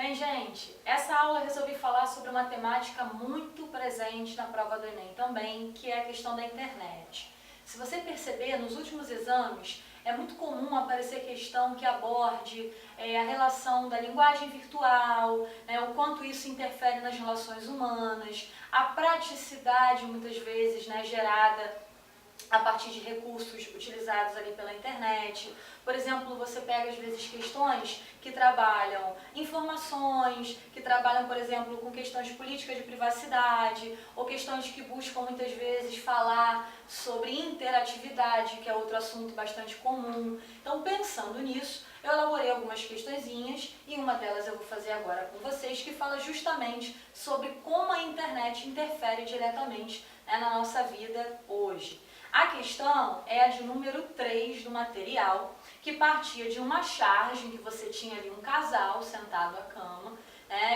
Bem, gente, essa aula eu resolvi falar sobre uma temática muito presente na prova do Enem também, que é a questão da internet. Se você perceber, nos últimos exames, é muito comum aparecer questão que aborde a relação da linguagem virtual, o quanto isso interfere nas relações humanas, a praticidade, muitas vezes, gerada a partir de recursos utilizados ali pela internet. Por exemplo, você pega às vezes questões que trabalham informações, que trabalham, por exemplo, com questões políticas de privacidade, ou questões que buscam muitas vezes falar sobre interatividade, que é outro assunto bastante comum. Então, pensando nisso, eu elaborei algumas questõezinhas e uma delas eu vou fazer agora com vocês, que fala justamente sobre como a internet interfere diretamente na nossa vida hoje. A questão é a de número 3 do material, que partia de uma charge em que você tinha ali um casal sentado à cama,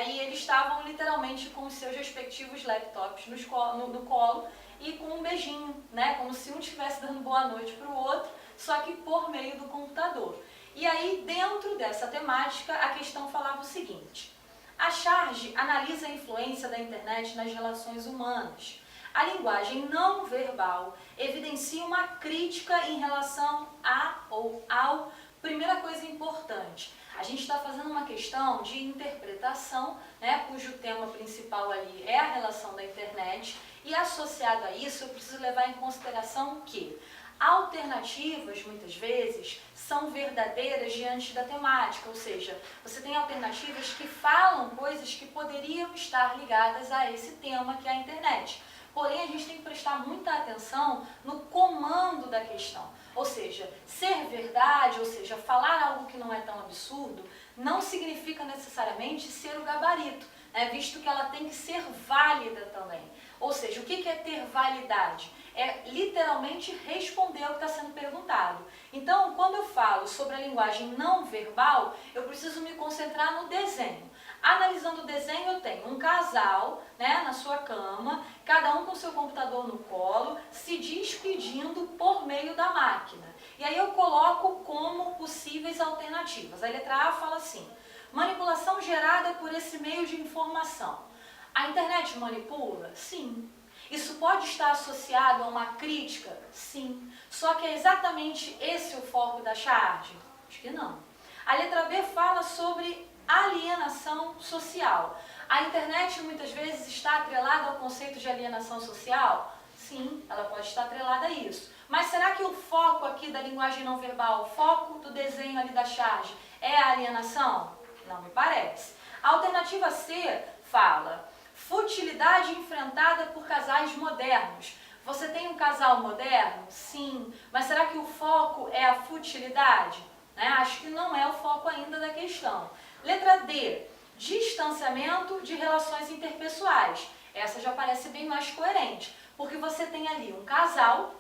e eles estavam literalmente com os seus respectivos laptops no colo e com um beijinho, como se um estivesse dando boa noite para o outro, só que por meio do computador. E aí, dentro dessa temática, a questão falava o seguinte: a charge analisa a influência da internet nas relações humanas. A linguagem não verbal evidencia uma crítica em relação a ou ao. Primeira coisa importante, a gente está fazendo uma questão de interpretação, cujo tema principal ali é a relação da internet, e associado a isso eu preciso levar em consideração que alternativas, muitas vezes, são verdadeiras diante da temática, ou seja, você tem alternativas que falam coisas que poderiam estar ligadas a esse tema que é a internet. Porém, a gente tem que prestar muita atenção no comando da questão. Ou seja, ser verdade, ou seja, falar algo que não é tão absurdo, não significa necessariamente ser o gabarito, visto que ela tem que ser válida também. Ou seja, o que é ter validade? É literalmente responder ao que está sendo perguntado. Então, quando eu falo sobre a linguagem não verbal, eu preciso me concentrar no desenho. Analisando o desenho, eu tenho um casal na sua cama, cada um com seu computador no colo, se despedindo por meio da máquina. E aí eu coloco como possíveis alternativas. A letra A fala assim: manipulação gerada por esse meio de informação. A internet manipula? Sim. Isso pode estar associado a uma crítica? Sim. Só que é exatamente esse o foco da charge? Acho que não. A letra B fala sobre alienação social. A internet muitas vezes está atrelada ao conceito de alienação social? Sim, ela pode estar atrelada a isso. Mas será que o foco aqui da linguagem não verbal, o foco do desenho ali da charge, é a alienação? Não me parece. A alternativa C fala: futilidade enfrentada por casais modernos. Você tem um casal moderno? Sim. Mas será que o foco é a futilidade? Acho que não é o foco ainda da questão. Letra D, distanciamento de relações interpessoais. Essa já parece bem mais coerente, porque você tem ali um casal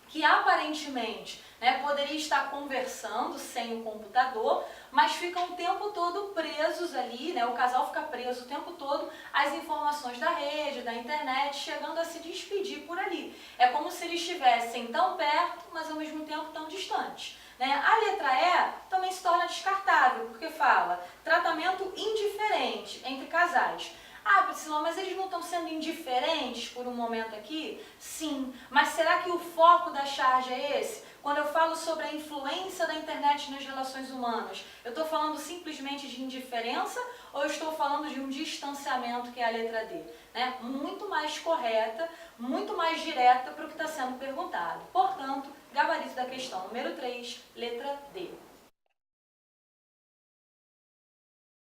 que aparentemente poderia estar conversando sem o computador, mas ficam o tempo todo presos ali, o casal fica preso o tempo todo às informações da rede, da internet, chegando a se despedir por ali. É como se eles estivessem tão perto, mas ao mesmo tempo tão distantes. A letra E também se torna descartável, porque fala tratamento indiferente entre casais. Ah, Priscila, mas eles não estão sendo indiferentes por um momento aqui? Sim, mas será que o foco da charge é esse? Quando eu falo sobre a influência da internet nas relações humanas, eu estou falando simplesmente de indiferença ou eu estou falando de um distanciamento, que é a letra D? Muito mais correta, muito mais direta para o que está sendo perguntado. Portanto, gabarito da questão número 3, letra D.